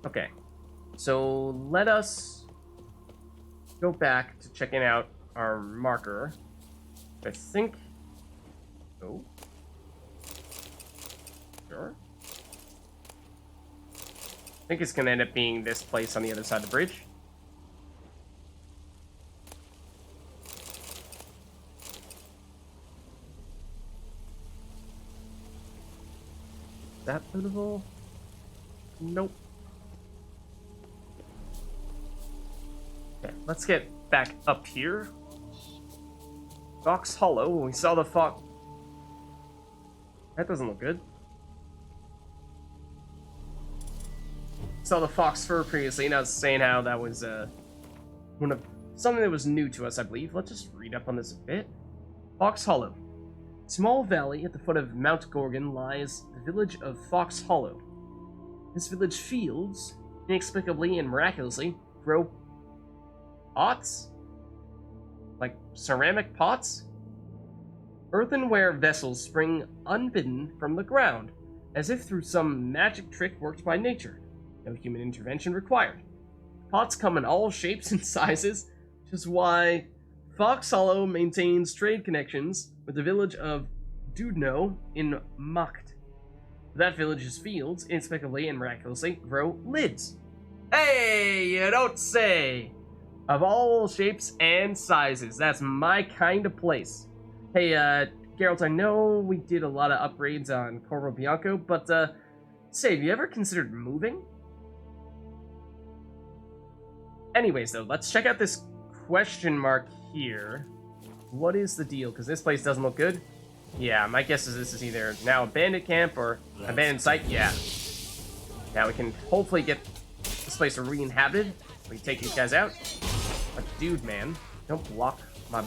Okay. So let us go back to checking out our marker. I think... Oh. Sure. I think it's going to end up being this place on the other side of the bridge. Is that lootable? Nope. Okay, let's get back up here. Fox Hollow. We saw the fox. That doesn't look good. Saw the fox fur previously, and I was saying how that was something that was new to us, I believe. Let's just read up on this a bit. Fox Hollow. Small valley at the foot of Mount Gorgon lies the village of Fox Hollow. This village fields, inexplicably and miraculously, grow pots? Like ceramic pots? Earthenware vessels spring unbidden from the ground, as if through some magic trick worked by nature. No human intervention required. Pots come in all shapes and sizes, which is why Fox Hollow maintains trade connections with the village of Dudno in Macht. That village's fields, inexplicably and miraculously, grow lids. Hey, you don't say! Of all shapes and sizes. That's my kind of place. Hey, Geralt, I know we did a lot of upgrades on Corvo Bianco, but, say, have you ever considered moving? Anyways, though, let's check out this question mark here. What is the deal? Because this place doesn't look good. Yeah, my guess is this is either now a bandit camp or abandoned site. Yeah. Now we can hopefully get this place re-inhabited. We can take these guys out. But dude, man, don't block my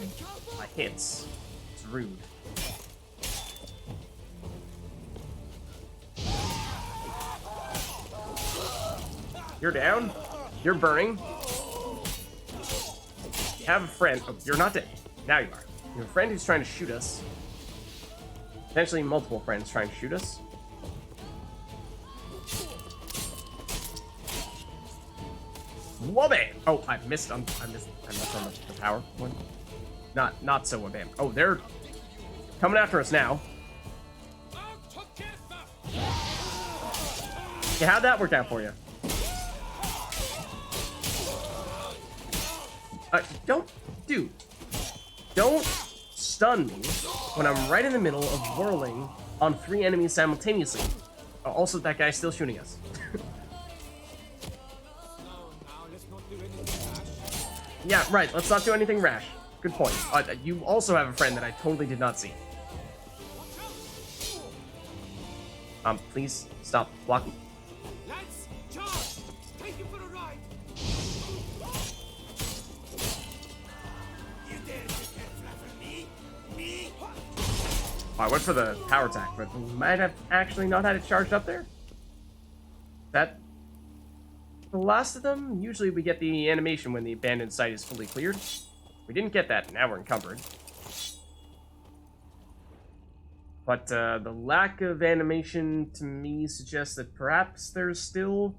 hits. It's rude. You're down. You're burning. Have a friend. Oh, you're not dead. Now you are. You have a friend who's trying to shoot us. Potentially multiple friends trying to shoot us. Whoa-bam! Oh, I missed on the power one. Not so whoa-bam. Oh, they're coming after us now. Yeah, how'd that work out for you? Don't stun me when I'm right in the middle of whirling on 3 enemies simultaneously. Oh, also, that guy's still shooting us. Yeah, right, let's not do anything rash. Good point. You also have a friend that I totally did not see. Please stop blocking. I went for the power attack, but we might have actually not had it charged up there. That... The last of them, usually we get the animation when the abandoned site is fully cleared. We didn't get that, now we're encumbered. But the lack of animation to me suggests that perhaps there's still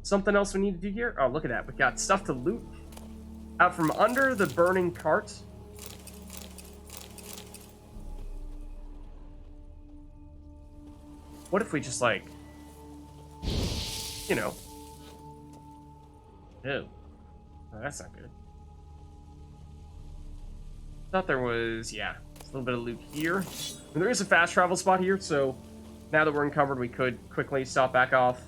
something else we need to do here. Oh, look at that. We got stuff to loot out from under the burning cart. What if we just, like, you know... Ew. Oh, that's not good. Thought there was, yeah, a little bit of loot here. And there is a fast travel spot here, so now that we're encumbered, we could quickly stop back off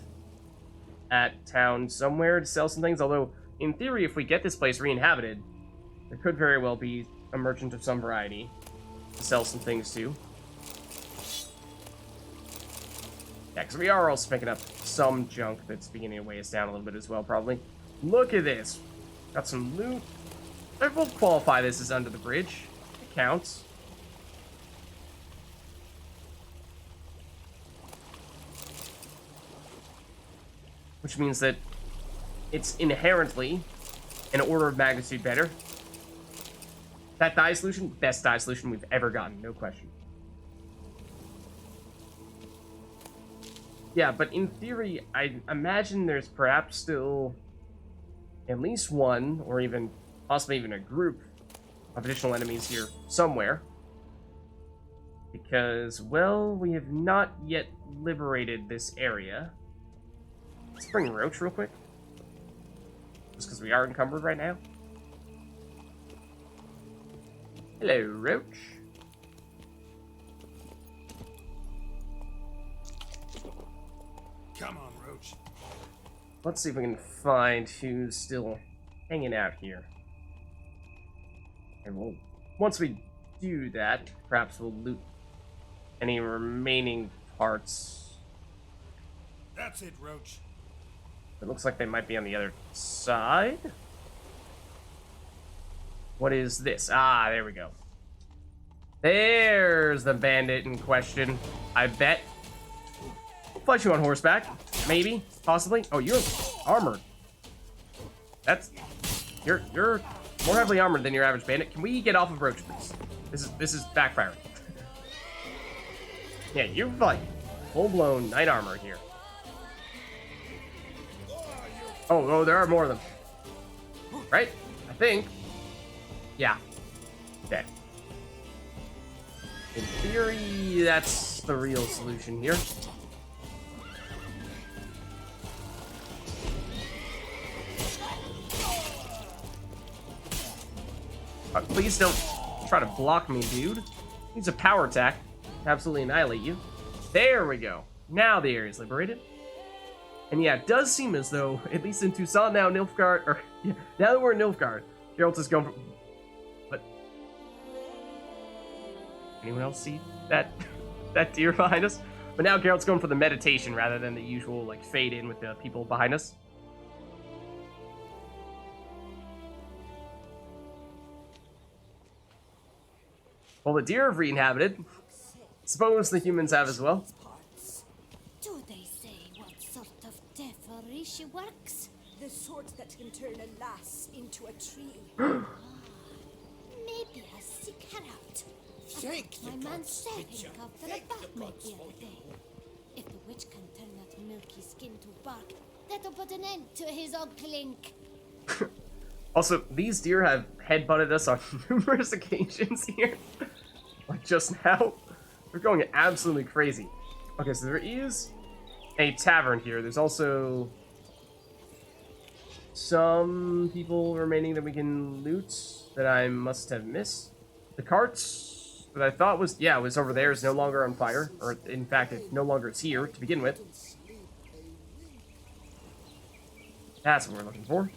at town somewhere to sell some things. Although, in theory, if we get this place re-inhabited, there could very well be a merchant of some variety to sell some things to. Yeah, because we are also picking up some junk that's beginning to weigh us down a little bit as well, probably. Look at this. Got some loot. I will qualify this as under the bridge. It counts. Which means that it's inherently an order of magnitude better. That dye solution, best dye solution we've ever gotten, no question. Yeah, but in theory, I imagine there's perhaps still at least one, or even possibly even a group of additional enemies here somewhere. Because, well, we have not yet liberated this area. Let's bring Roach real quick. Just because we are encumbered right now. Hello, Roach. Come on, Roach. Let's see if we can find who's still hanging out here. And we'll, once we do that, perhaps we'll loot any remaining parts. That's it, Roach. It looks like they might be on the other side. What is this? Ah, there we go. There's the bandit in question, I bet. Fight you on horseback. Maybe. Possibly. Oh, you're armored. That's... You're more heavily armored than your average bandit. Can we get off of Roach, please? This is backfiring. Yeah, you're like full-blown knight armor here. Oh, there are more of them. Right? I think. Yeah. Okay. In theory, that's the real solution here. Please don't try to block me, dude. Needs a power attack. Absolutely annihilate you. There we go. Now the area is liberated. And yeah, it does seem as though, at least in Tucson now, Nilfgaard, or yeah, now that we're in Nilfgaard, Geralt is going for... What? Anyone else see that deer behind us? But now Geralt's going for the meditation rather than the usual, like, fade in with the people behind us. Well, the deer have re-inhabited. Suppose the humans have as well. Do they say what sort of devilish works? The sort that can turn a lass into a tree. Maybe I seek her out. Thank My you, man gods. said Witcher. him after a Thank bath the mate gods the for other you. day. If the witch can turn that milky skin to bark, that'll put an end to his old clink. Also, these deer have headbutted us on numerous occasions here. Like just now. They're going absolutely crazy. Okay, so there is a tavern here. There's also some people remaining that we can loot that I must have missed. The carts that I thought was, yeah, was over there is no longer on fire. Or, in fact, it no longer is here to begin with. That's what we're looking for.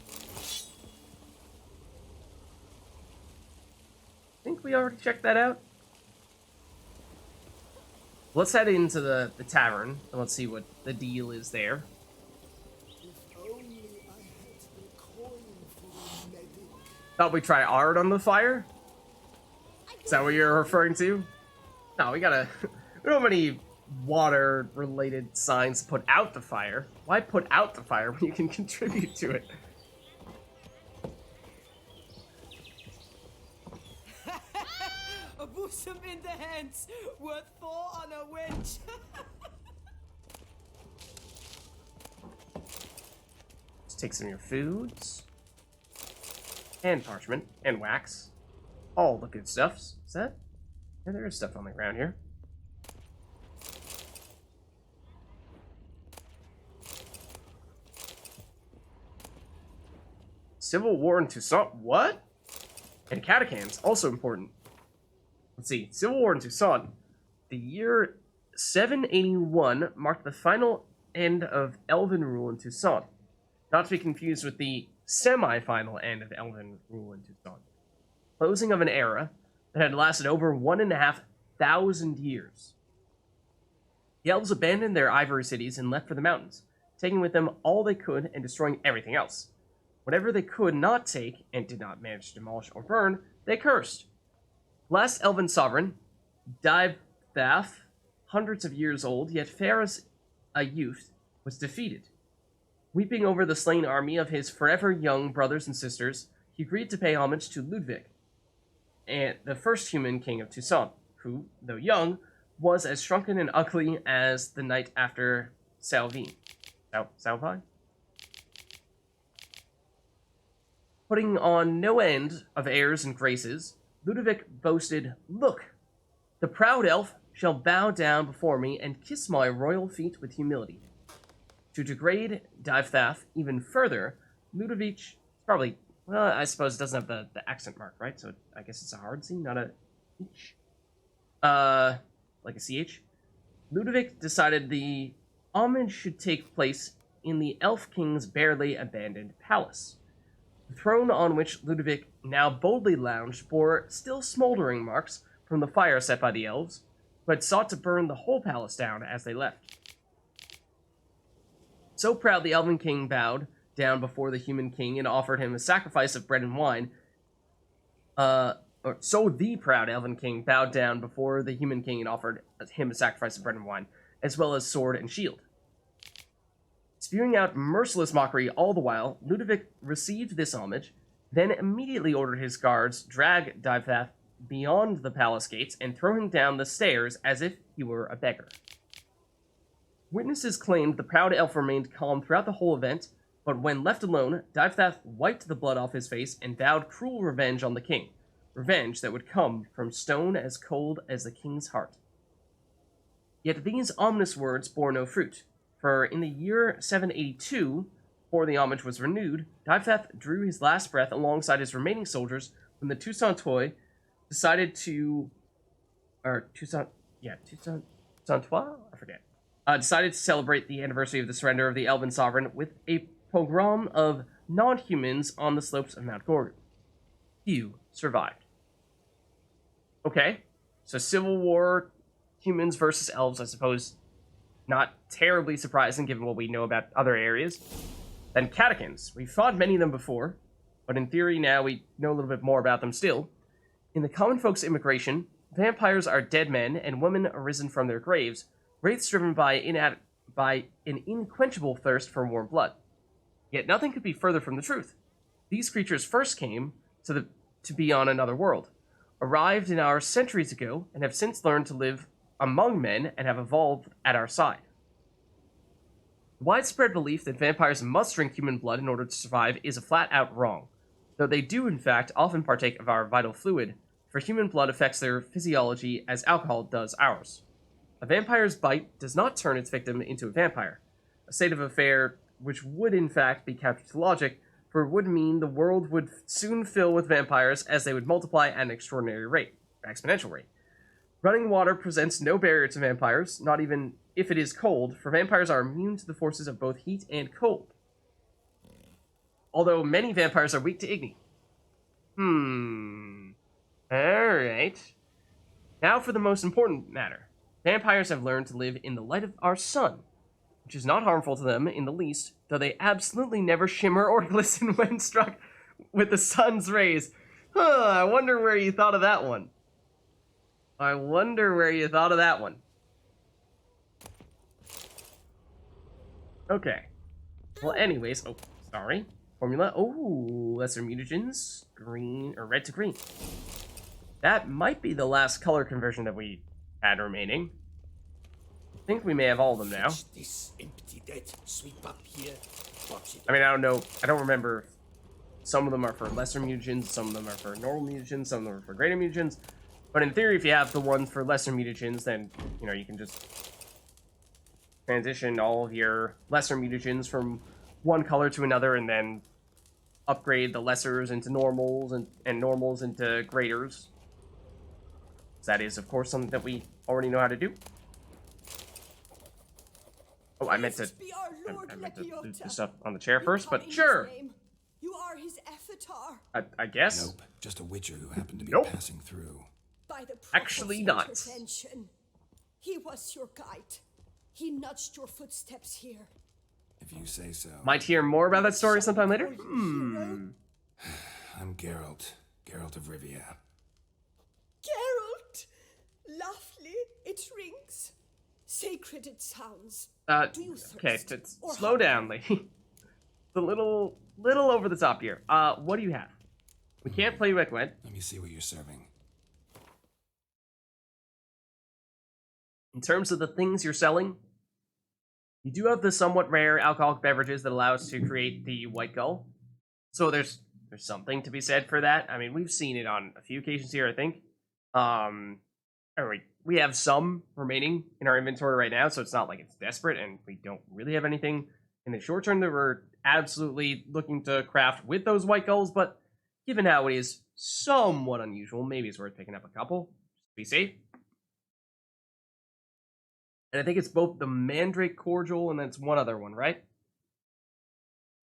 I think we already checked that out. Let's head into the tavern, and let's see what the deal is there. Thought we'd try art on the fire? Is that what you're referring to? No, we don't have any water-related signs to put out the fire. Why put out the fire when you can contribute to it? A bosom in the hands, worth 4 on a wench. Let's take some of your foods. And parchment. And wax. All the good stuffs. Is that? Yeah, there is stuff on the ground here. Civil War in Tucson. What? And catechans. Also important. Let's see. Civil War in Tucson. The year 781 marked the final end of Elven rule in Tucson. Not to be confused with the semi-final end of Elven rule in Tucson. Closing of an era that had lasted over 1,500 years. The elves abandoned their ivory cities and left for the mountains, taking with them all they could and destroying everything else. Whatever they could not take, and did not manage to demolish or burn, they cursed. Last elven sovereign, Divthaf, hundreds of years old, yet fair as a youth, was defeated. Weeping over the slain army of his forever young brothers and sisters, he agreed to pay homage to Ludwig, and the first human king of Tucson, who, though young, was as shrunken and ugly as the night after Salvine. Salvine? Putting on no end of airs and graces, Ludovic boasted, "Look, the proud elf shall bow down before me and kiss my royal feet with humility." To degrade Divthath even further, Ludovic probably, well, I suppose it doesn't have the accent mark, right? So I guess it's a hard C, not a H. Like a CH. Ludovic decided the homage should take place in the Elf King's barely abandoned palace. The throne on which Ludovic now boldly lounged bore still smoldering marks from the fire set by the elves, who had sought to burn the whole palace down as they left. So proud the Elven King bowed down before the human king and offered him a sacrifice of bread and wine. So the proud Elven King bowed down before the human king and offered him a sacrifice of bread and wine, as well as sword and shield. Spewing out merciless mockery all the while, Ludovic received this homage, then immediately ordered his guards drag Divthath beyond the palace gates and throw him down the stairs as if he were a beggar. Witnesses claimed the proud elf remained calm throughout the whole event, but when left alone, Divthath wiped the blood off his face and vowed cruel revenge on the king. Revenge that would come from stone as cold as the king's heart. Yet these ominous words bore no fruit, for in the year 782, before the homage was renewed, Divthath drew his last breath alongside his remaining soldiers when the Toussaintois decided to... Toussaintois? I forget. Decided to celebrate the anniversary of the surrender of the Elven Sovereign with a pogrom of non-humans on the slopes of Mount Gorgon. Few survived. Okay, so Civil War, humans versus elves, I suppose, not terribly surprising given what we know about other areas. Then catechins. We've fought many of them before, but in theory now we know a little bit more about them still. In the common folk's immigration, vampires are dead men and women arisen from their graves, wraiths driven by an unquenchable thirst for warm blood. Yet nothing could be further from the truth. These creatures first came to be on another world, arrived in ours centuries ago, and have since learned to live among men and have evolved at our side. The widespread belief that vampires must drink human blood in order to survive is a flat-out wrong, though they do in fact often partake of our vital fluid, for human blood affects their physiology as alcohol does ours. A vampire's bite does not turn its victim into a vampire, a state of affair which would in fact be counter to logic, for it would mean the world would soon fill with vampires as they would multiply at an exponential rate. Running water presents no barrier to vampires, not even if it is cold, for vampires are immune to the forces of both heat and cold. Although many vampires are weak to igni. Alright. Now for the most important matter. Vampires have learned to live in the light of our sun, which is not harmful to them in the least, though they absolutely never shimmer or glisten when struck with the sun's rays. I wonder where you thought of that one. Okay. Well, anyways, sorry. Formula. Lesser mutagens. Green, or red to green. That might be the last color conversion that we had remaining. I think we may have all of them now. This empty dead, sweep up here, box it. I mean, I don't know. I don't remember. Some of them are for lesser mutagens, some of them are for normal mutagens, some of them are for greater mutagens. But in theory, if you have the one for lesser mutagens, then, you can just transition all of your lesser mutagens from one color to another and then upgrade the lessers into normals and normals into greaters. That is, of course, something that we already know how to do. Oh, I meant to do the stuff on the chair first, but sure. You are his avatar. I guess. Nope, just a witcher who happened to be Nope. passing through. By the Actually prophet's not. intervention. He was your guide. He nudged your footsteps here. If you say so. Might hear more about that story sometime later. I'm Geralt of Rivia. Geralt! Lovely, it rings. Sacred it sounds. Do you Okay, thirst or slow down, lady. It's a little over the top here. What do you have? We can't play Wet. Let me see what you're serving. In terms of the things you're selling, You do have the somewhat rare alcoholic beverages that allow us to create the white gull. So there's something to be said for that. I mean, we've seen it on a few occasions here, I think. We have some remaining in our inventory right now, so it's not like it's desperate, and we don't really have anything in the short term that we're absolutely looking to craft with those white gulls, but given how it is somewhat unusual, maybe it's worth picking up a couple, just to be safe. And I think it's both the Mandrake Cordial and then it's one other one, right?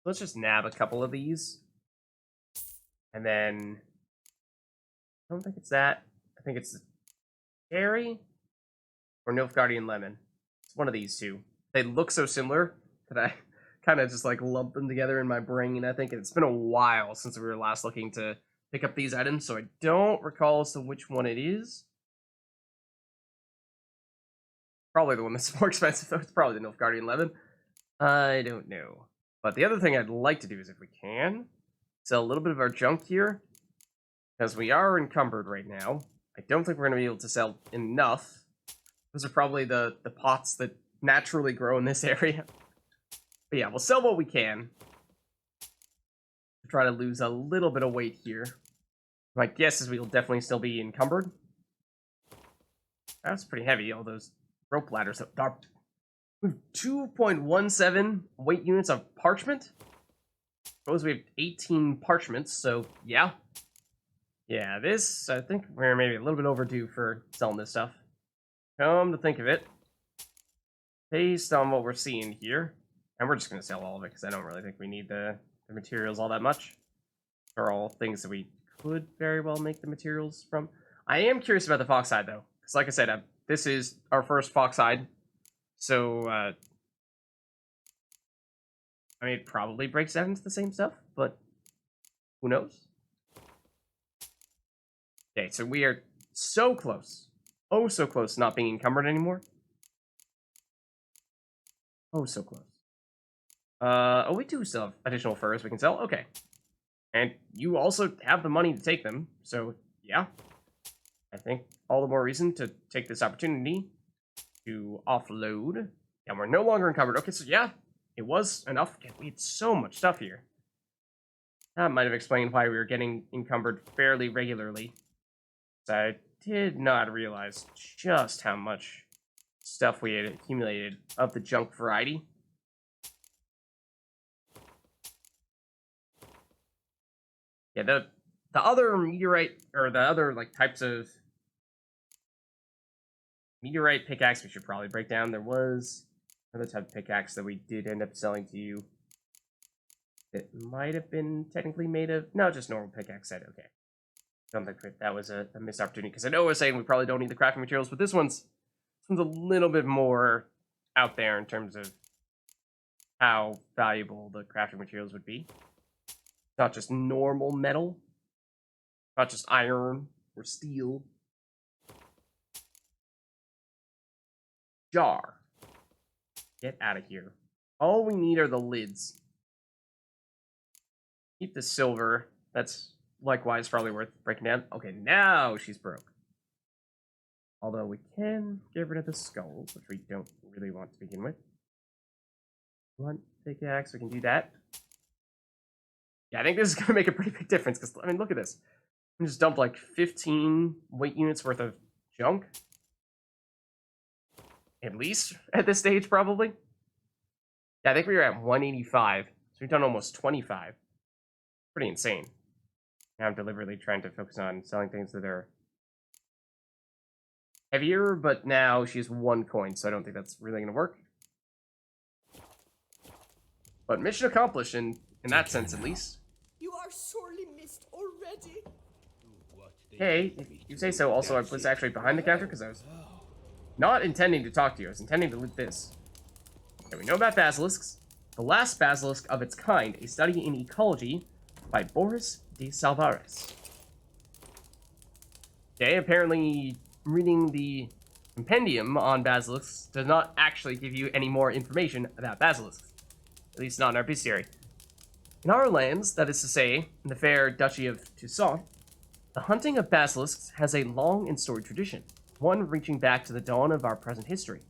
Let's just nab a couple of these. And then... I don't think it's that. I think it's Cherry or Nilfgaardian Lemon. It's one of these two. They look so similar that I kind of just like lump them together in my brain, I think. And it's been a while since we were last looking to pick up these items, so I don't recall as to which one it is. Probably the one that's more expensive, though. It's probably the Nilfgaardian Lemon. I don't know. But the other thing I'd like to do is, if we can, sell a little bit of our junk here. Because we are encumbered right now. I don't think we're going to be able to sell enough. Those are probably the pots that naturally grow in this area. But yeah, we'll sell what we can. Try to lose a little bit of weight here. My guess is we'll definitely still be encumbered. That's pretty heavy, all those rope ladders. We have 2.17 weight units of parchment. Suppose we have 18 parchments, so yeah. Yeah, this, I think we're maybe a little bit overdue for selling this stuff. Come to think of it, based on what we're seeing here, and we're just going to sell all of it because I don't really think we need the materials all that much. Are all things that we could very well make the materials from. I am curious about the foxhide, though, because like I said, this is our first foxhide, so, I mean, it probably breaks down into the same stuff, but who knows? Okay, so we are so close. Oh, so close to not being encumbered anymore. Oh, so close. Oh, we do still have additional furs we can sell. Okay. And you also have the money to take them, so yeah. I think all the more reason to take this opportunity to offload. And we're no longer encumbered. Okay, so yeah, it was enough. We had so much stuff here. That might have explained why we were getting encumbered fairly regularly. So I did not realize just how much stuff we had accumulated of the junk variety. Yeah, the other meteorite, or the other like types of meteorite pickaxe we should probably break down. There was another type of pickaxe that we did end up selling to you. It might have been technically made of, no, just normal pickaxe set. Okay. I don't think that was a missed opportunity, because I know we're saying we probably don't need the crafting materials, but this one's a little bit more out there in terms of how valuable the crafting materials would be. Not just normal metal, not just iron or steel. Jar. Get out of here. All we need are the lids. Keep the silver. That's likewise probably worth breaking down. Okay, now she's broke. Although we can get rid of the skulls, which we don't really want to begin with. Blunt pickaxe, we can do that. Yeah, I think this is going to make a pretty big difference, because, I mean, look at this. We just dumped like 15 weight units worth of junk. At least, at this stage, probably. Yeah, I think we were at 185, so we've done almost 25. Pretty insane. Now I'm deliberately trying to focus on selling things that are heavier, but now she has 1 coin, so I don't think that's really going to work. But mission accomplished, in that sense, at least. You are sorely missed already. Hey, if you say so. Also, I was actually behind the counter because I was not intending to talk to you. I was intending to loot this. Okay, we know about basilisks. The last basilisk of its kind, a study in ecology by Boris de Salvares. Okay, apparently reading the compendium on basilisks does not actually give you any more information about basilisks. At least not in our bestiary. In our lands, that is to say, in the fair Duchy of Toussaint, the hunting of basilisks has a long and storied tradition, one reaching back to the dawn of our present history.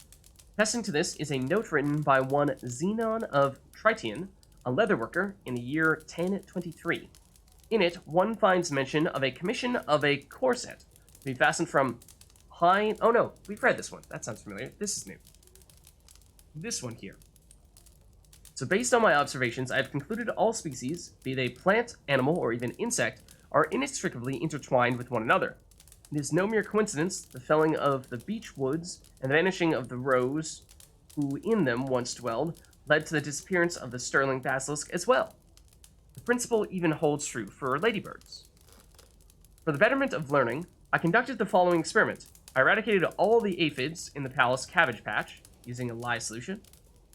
Testing to this is a note written by one Xenon of Tritium, a leatherworker, in the year 1023. In it, one finds mention of a commission of a corset to be fastened from high... Oh no, we've read this one. That sounds familiar. This is new. This one here. So based on my observations, I have concluded all species, be they plant, animal, or even insect, are inextricably intertwined with one another. It is no mere coincidence the felling of the beech woods and the vanishing of the rose who in them once dwelled led to the disappearance of the sterling basilisk as well. The principle even holds true for ladybirds. For the betterment of learning, I conducted the following experiment. I eradicated all the aphids in the palace cabbage patch using a lye solution.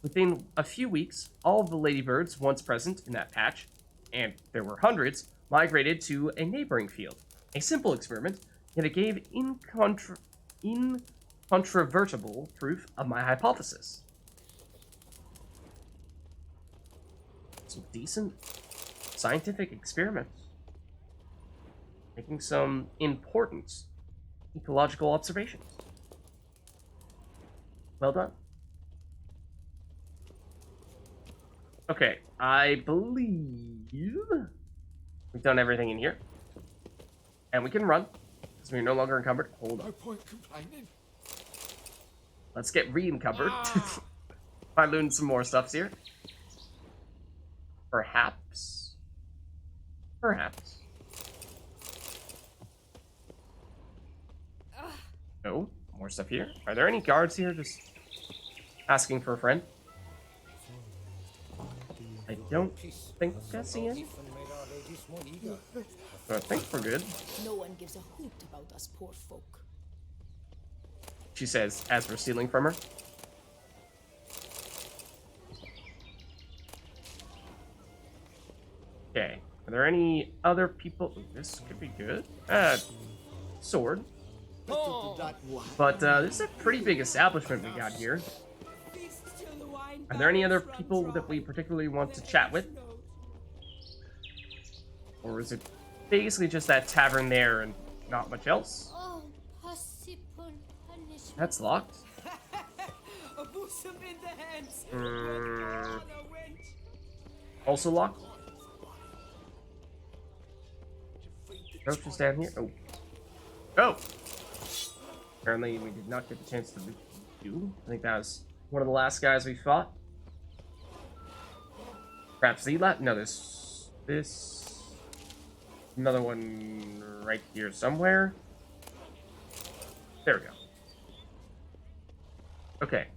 Within a few weeks, all of the ladybirds once present in that patch, and there were hundreds, migrated to a neighboring field. A simple experiment, yet it gave incontrovertible proof of my hypothesis. Some decent scientific experiments. Making some important ecological observations. Well done. Okay, I believe we've done everything in here. And we can run, because we're no longer encumbered. Hold on. No point complaining. Let's get re-encumbered. By looting some more stuffs here. Perhaps. Perhaps. No, more stuff here. Are there any guards here just asking for a friend? I don't think I see any. So I think we're good. No one gives a hoot about us poor folk. She says, as we're stealing from her. Okay. Are there any other people? Ooh, this could be good. Sword. But this is a pretty big establishment we got here. Are there any other people that we particularly want to chat with? Or is it basically just that tavern there and not much else? Oh, possible punishment. That's locked. A bosom in the hands. Also locked. Roach is down here. Oh. Oh! Apparently we did not get the chance to do. I think that was one of the last guys we fought. Perhaps the last. No, this. Another one right here somewhere. There we go. Okay.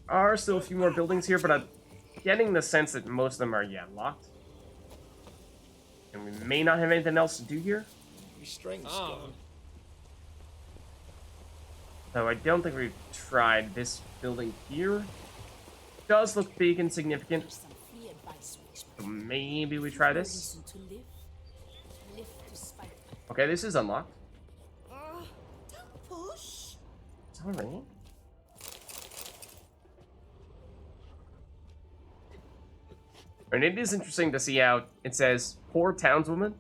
There are still a few more buildings here, but I'm getting the sense that most of them are, yeah, locked. And we may not have anything else to do here. Strings So I don't think we've tried this building here. It does look big and significant. Some free advice which So maybe we try this. reason to live. Live to spite. Okay, this is unlocked. Don't push. Sorry. And it is interesting to see how it says poor townswoman,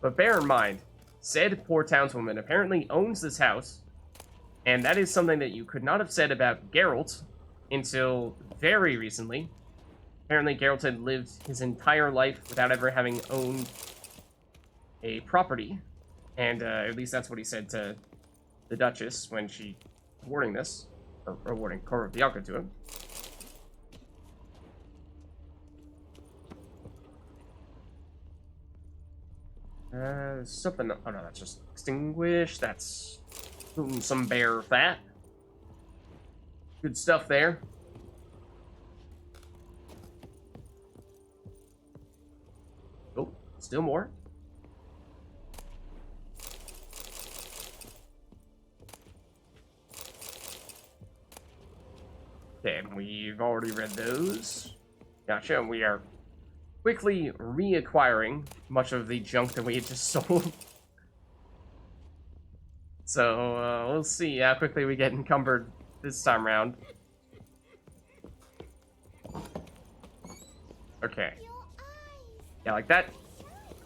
but bear in mind, said poor townswoman apparently owns this house, and that is something that you could not have said about Geralt until very recently. Apparently Geralt had lived his entire life without ever having owned a property, and at least that's what he said to the Duchess when she was warning this, or warning Cora Bianca to him. Something. Oh no, that's just extinguished. That's some bear fat. Good stuff there. Oh, still more. Okay, we've already read those. Gotcha, and we are quickly reacquiring much of the junk that we had just sold. So, we'll see how quickly we get encumbered this time around. Okay. Yeah, like that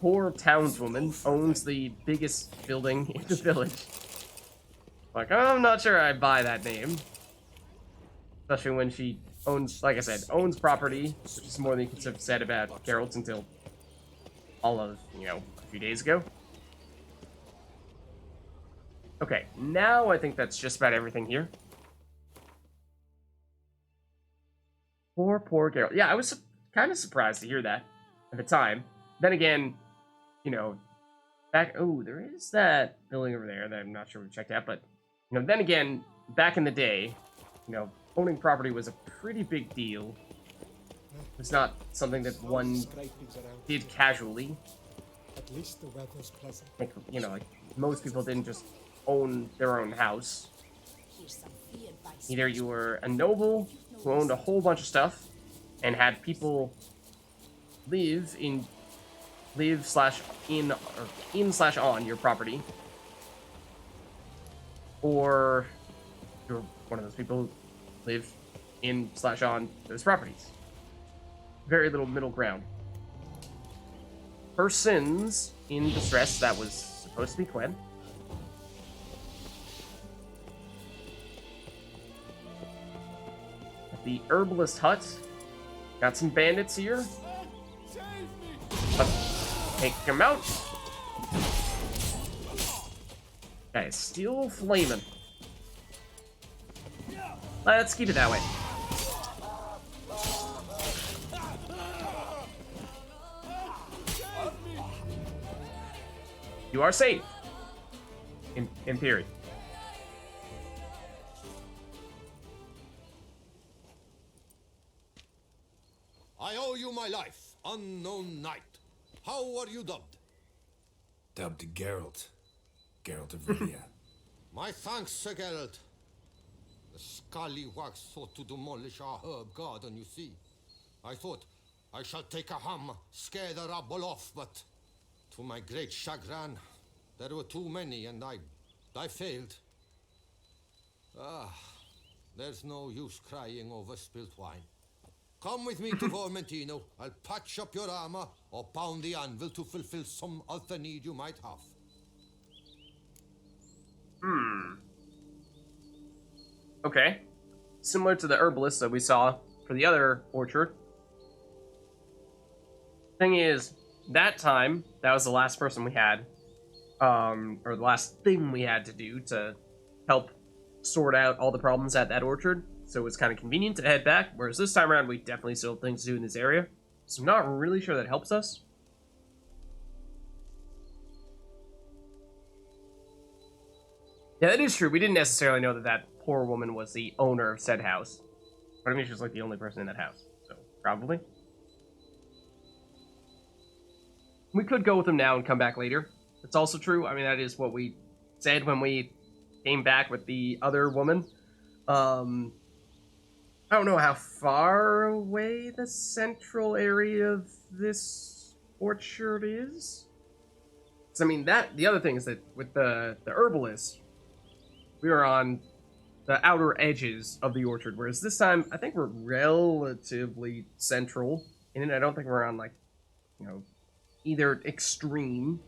poor townswoman owns the biggest building in the village. Like, I'm not sure I buy that name. Especially when she owns, like I said, owns property, which is more than you could have said about Geralt until all of, a few days ago. Okay, now I think that's just about everything here. Poor Geralt. Yeah, I was kind of surprised to hear that at the time. Then again, back... Oh, there is that building over there that I'm not sure we checked out, but, then again, back in the day, owning property was a pretty big deal. It's not something that one did casually. At least the weather's pleasant. Like most people didn't just own their own house. Either you were a noble who owned a whole bunch of stuff and had people live/in on your property, or you're one of those people who live in/on those properties. Very little middle ground. Persons in distress, that was supposed to be Quen. At the herbalist hut, got some bandits here. Let's take him out. Guy is still flaming. Let's keep it that way. You are safe. In theory. I owe you my life, unknown knight. How are you dubbed? Dubbed Geralt. Geralt of Rivia. My thanks, Sir Geralt. The scallywags sought to demolish our herb garden, you see. I thought, I shall take a hammer, scare the rabble off, but to my great chagrin, there were too many, and I failed. There's no use crying over spilt wine. Come with me to Vermentino. I'll patch up your armor or pound the anvil to fulfill some other need you might have. Okay. Similar to the herbalist that we saw for the other orchard. Thing is, that time, that was the last person we had, or the last thing we had to do to help sort out all the problems at that orchard. So it was kind of convenient to head back, whereas this time around, we definitely still have things to do in this area. So I'm not really sure that helps us. Yeah, that is true. We didn't necessarily know that that poor woman was the owner of said house. But I mean, she was like the only person in that house. So, probably. We could go with him now and come back later. That's also true. I mean, that is what we said when we came back with the other woman. I don't know how far away the central area of this orchard is. So, I mean, the other thing is that with the herbalist, we were on the outer edges of the orchard, whereas this time, I think we're relatively central in it. I don't think we're on, like, either extreme.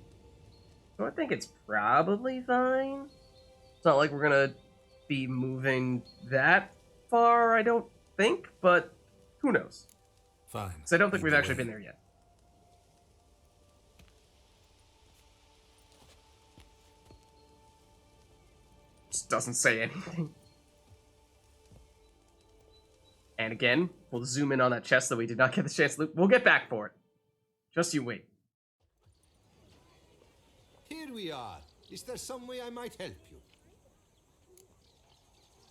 So I think it's probably fine. It's not like we're gonna be moving that far, I don't think, but who knows? Fine. So I don't think we've actually been there yet. Just doesn't say anything. And again, we'll zoom in on that chest that we did not get the chance to loot. We'll get back for it. Just you wait. Here we are. Is there some way I might help you?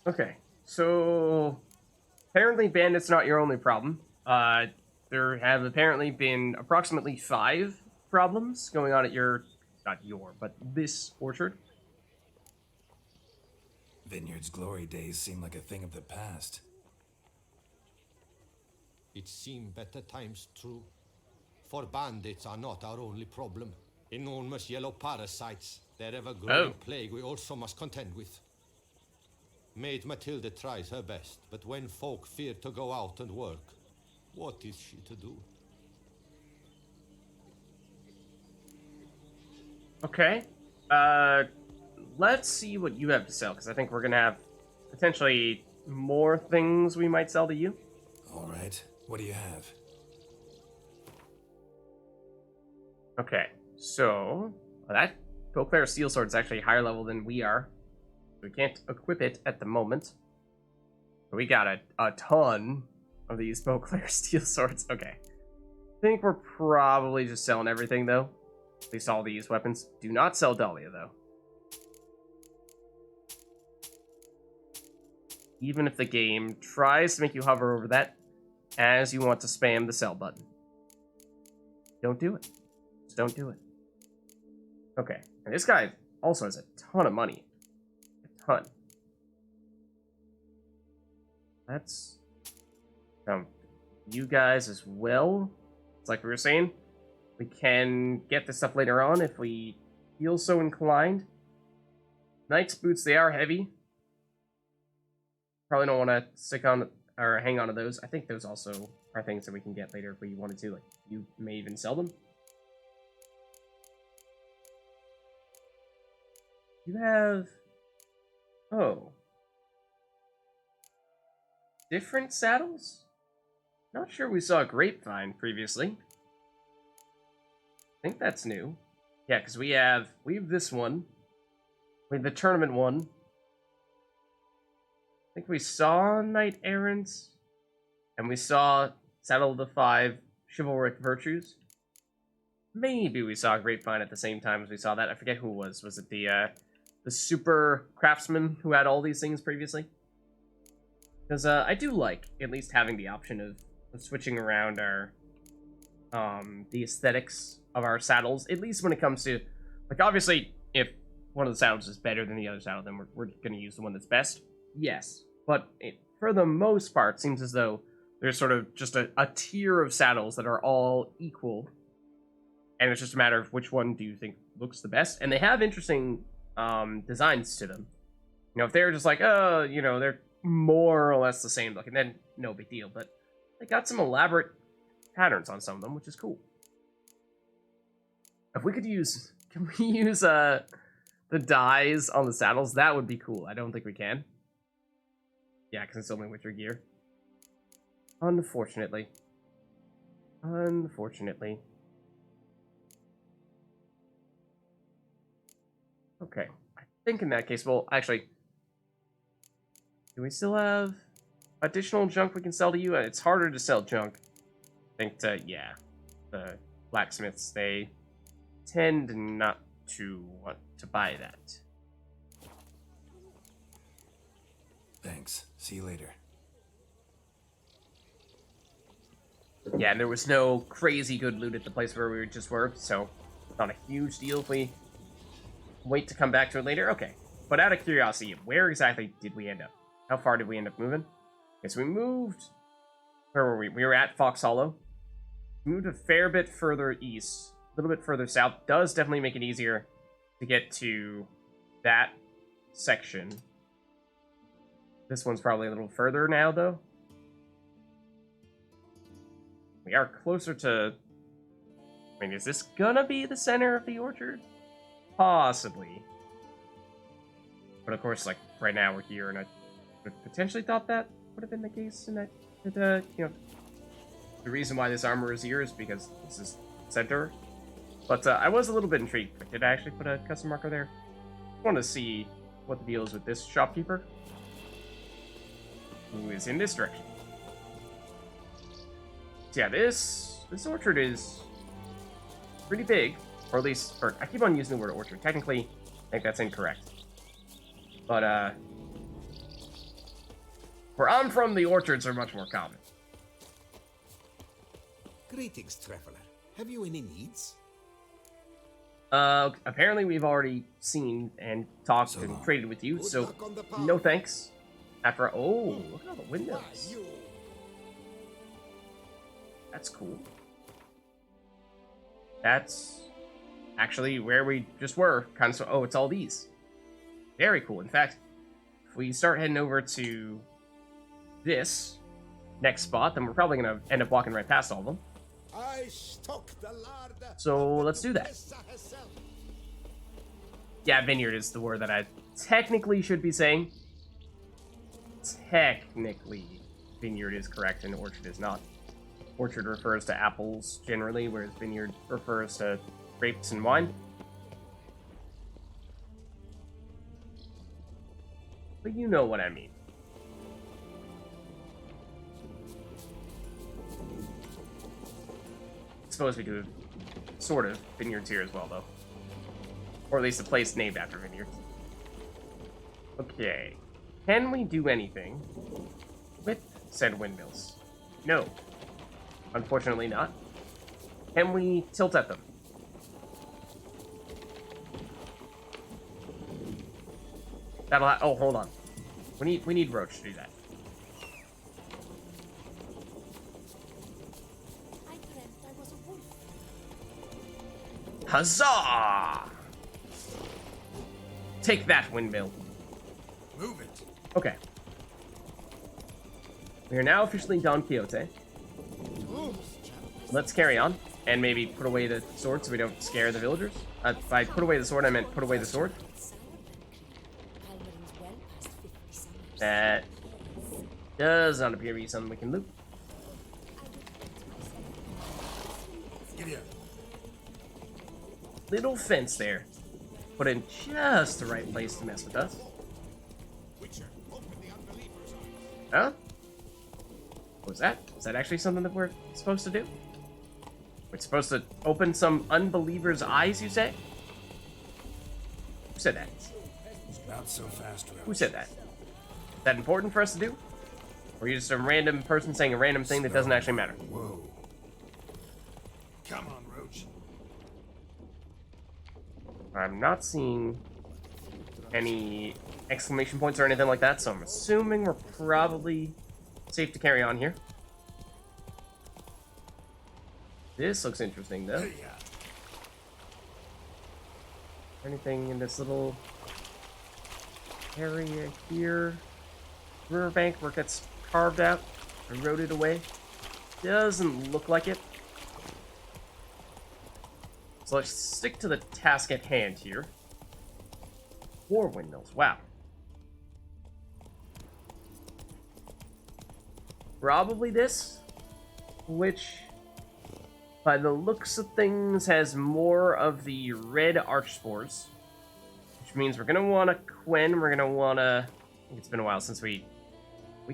Okay, so apparently bandits not your only problem. There have apparently been approximately 5 problems going on at but this orchard. Vineyard's glory days seem like a thing of the past. It seemed better times, true. For bandits are not our only problem. Enormous yellow parasites, their ever-growing plague we also must contend with. Maid Matilda tries her best, but when folk fear to go out and work, what is she to do? Okay. Let's see what you have to sell, because I think we're going to have potentially more things we might sell to you. All right. What do you have? Okay, so that Beauclair Steel Sword is actually higher level than we are. We can't equip it at the moment. But we got a ton of these Beauclair Steel Swords. Okay. I think we're probably just selling everything, though. At least all these weapons. Do not sell Dahlia, though. Even if the game tries to make you hover over that as you want to spam the sell button. Don't do it. Just don't do it. Okay. And this guy also has a ton of money. A ton. That's you guys as well. It's like we were saying, we can get this stuff later on if we feel so inclined. Knight's boots, they are heavy. Probably don't want to stick on or hang on to those. I think those also are things that we can get later if we wanted to. Like, you may even sell them. You have... Oh. Different saddles? Not sure we saw a grapevine previously. I think that's new. Yeah, because we have this one. We have the tournament one. I think we saw Knight Errant. And we saw Saddle of the Five Chivalric Virtues. Maybe we saw Grapevine at the same time as we saw that. I forget who it was. Was it the super craftsman who had all these things previously? Because I do like at least having the option of switching around our the aesthetics of our saddles, at least when it comes to, like, obviously if one of the saddles is better than the other saddle, then we're going to use the one that's best. Yes, but for the most part, it seems as though there's sort of just a tier of saddles that are all equal, and it's just a matter of which one do you think looks the best. And they have interesting designs to them. You know, if they're just like, oh, you know, they're more or less the same looking, then no big deal. But they got some elaborate patterns on some of them, which is cool. If we could use, can we use the dyes on the saddles? That would be cool. I don't think we can. Yeah, because it's only winter gear. Unfortunately. Unfortunately. Okay. I think in that case, well, actually, do we still have additional junk we can sell to you? It's harder to sell junk. I think yeah. The blacksmiths, they tend not to want to buy that. Thanks. See you later. Yeah, and there was no crazy good loot at the place where we just were, so not a huge deal if we wait to come back to it later. Okay, but out of curiosity, where exactly did we end up? How far did we end up moving? Okay, so we moved... Where were we? We were at Fox Hollow. We moved a fair bit further east. A little bit further south. Does definitely make it easier to get to that section. This one's probably a little further now, though. We are closer to... I mean, is this gonna be the center of the orchard? Possibly. But of course, like, right now we're here, and I potentially thought that would have been the case, and that, you know, the reason why this armor is here is because this is center. But I was a little bit intrigued. Did I actually put a custom marker there? I want to see what the deal is with this shopkeeper, who is in this direction. So yeah, this orchard is pretty big, or at least, or I keep on using the word orchard. Technically, I think that's incorrect. But where I'm from, the orchards are much more common. Greetings, traveler. Have you any needs? Apparently we've already seen and talked and traded with you, so no thanks. After, oh, look at all the windows. That's cool. That's actually where we just were. Kind of, so, oh, it's all these. Very cool. In fact, if we start heading over to this next spot, then we're probably going to end up walking right past all of them. So let's do that. Yeah, vineyard is the word that I technically should be saying. technically vineyard is correct and orchard is not. Orchard refers to apples generally, whereas vineyard refers to grapes and wine. But you know what I mean. It's supposed to be do sort of vineyards here as well, though. Or at least a place named after vineyards. Okay. Can we do anything with said windmills? No. Unfortunately not. Can we tilt at them? Oh, hold on. We need Roach to do that. I dreamt I was a wolf. Huzzah! Take that, windmill. Move it. Okay. We are now officially Don Quixote. Let's carry on. And maybe put away the sword so we don't scare the villagers. By put away the sword, I meant put away the sword. That does not appear to be something we can loot. Giddy up. Little fence there. Put in just the right place to mess with us. Witcher, open the unbeliever's eyes. Huh? What was that? Is that actually something that we're supposed to do? We're supposed to open some unbeliever's eyes, you say? Who said that? Not so fast, Roach. Who said that? Is that important for us to do? Or are you just a random person saying a random thing that doesn't actually matter? Whoa. Come on, Roach. I'm not seeing any exclamation points or anything like that, so I'm assuming we're probably safe to carry on here. This looks interesting, though. Hey, Anything in this little area here? Riverbank where it gets carved out, eroded away? Doesn't look like it. So let's stick to the task at hand here. 4 windmills, wow. Probably this, which, by the looks of things, has more of the red arch spores. Which means we're gonna want to Quen, we're gonna want to... I think it's been a while since we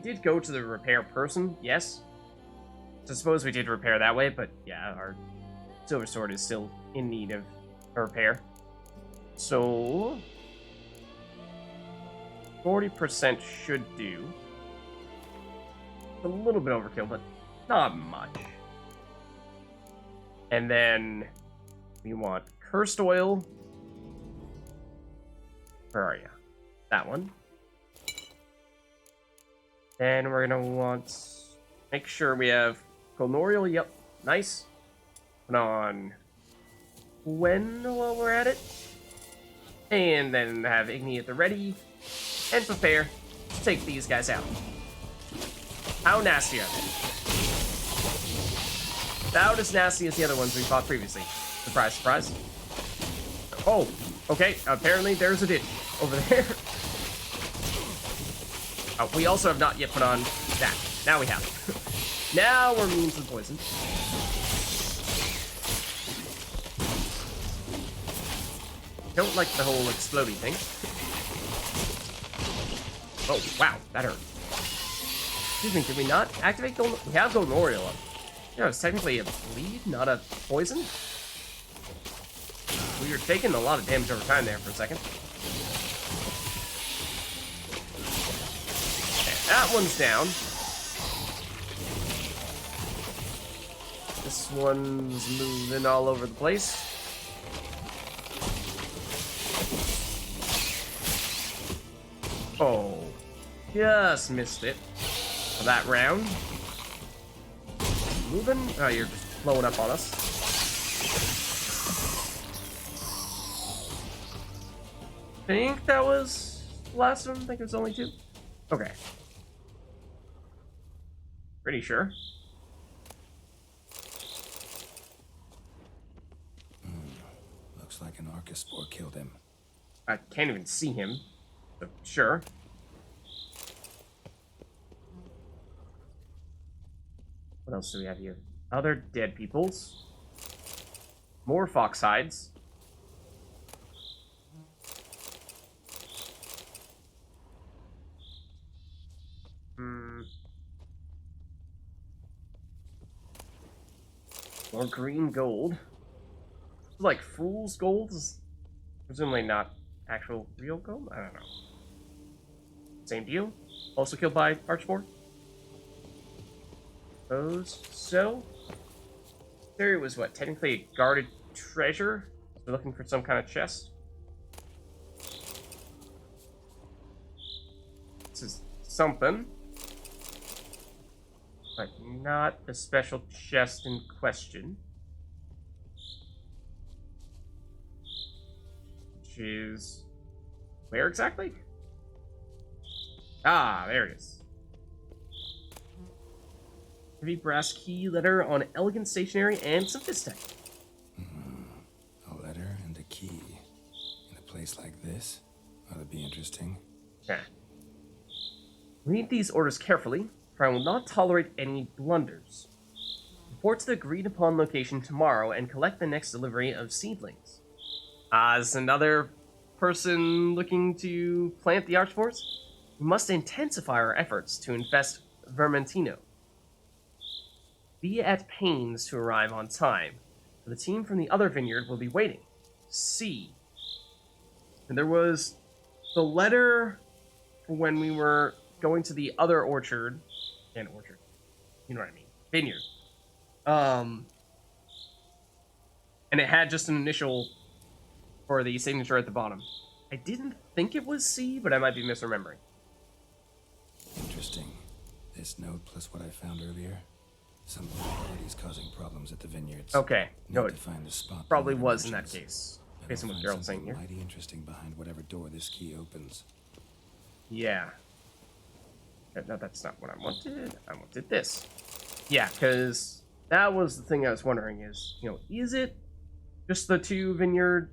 did go to the repair person, yes. So I suppose we did repair that way, but yeah, our silver sword is still in need of a repair. So 40% should do. A little bit overkill, but not much. And then we want cursed oil. Where are you? That one. Then we're gonna want... Make sure we have Colnorial, yep, nice. Put on Quen while we're at it. And then have Igni at the ready. And prepare to take these guys out. How nasty are they? About as nasty as the other ones we fought previously. Surprise, surprise. Oh, okay, apparently there's a ditch over there. Oh, we also have not yet put on that. Now we have. Now we're immune to the poison. Don't like the whole exploding thing. Oh, wow, that hurt. Excuse me, did we not activate Gold? We have Golden Oriole up. Yeah, it's technically a bleed, not a poison. We were taking a lot of damage over time there for a second. Okay, that one's down. This one's moving all over the place. Oh, just missed it for that round. Moving? Oh, you're just blowing up on us. I think that was the last one. I think it was only 2. Okay. Pretty sure. Looks like an Archospore killed him. I can't even see him. But sure. else do we have here? Other dead peoples. More fox hides. More green gold. Like fool's gold? Presumably not actual real gold? I don't know. Same deal. Also killed by Archmore. Suppose so. There was what? Technically a guarded treasure? We're looking for some kind of chest. This is something. But not the special chest in question. Which is... where exactly? Ah, there it is. Heavy brass key letter on elegant stationery and sophisticated. A letter and a key. In a place like this? Ought to be interesting. Yeah. Read these orders carefully, for I will not tolerate any blunders. Report to the agreed upon location tomorrow and collect the next delivery of seedlings. As another person looking to plant the Archforce, we must intensify our efforts to infest Vermentino. Be at pains to arrive on time, for the team from the other vineyard will be waiting. C. And there was the letter for when we were going to the other orchard. And orchard. You know what I mean. Vineyard. And it had just an initial for the signature at the bottom. I didn't think it was C, but I might be misremembering. Interesting. This note plus what I found earlier. Some parties causing problems at the vineyards. Okay. No, Need it to find the spot probably the was in that mentions. case. And Based on I'll what find Gerald's saying something here. mighty interesting behind whatever door this key opens. Yeah. No, that's not what I wanted. I wanted this. Yeah, because that was the thing I was wondering is, you know, is it just the two vineyard,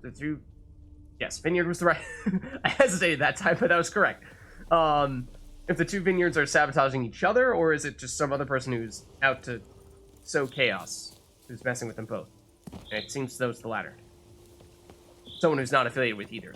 yes, vineyard was the right, I hesitated that time, but that was correct. If the two vineyards are sabotaging each other, or is it just some other person who's out to sow chaos, who's messing with them both? And it seems those the latter. Someone who's not affiliated with either.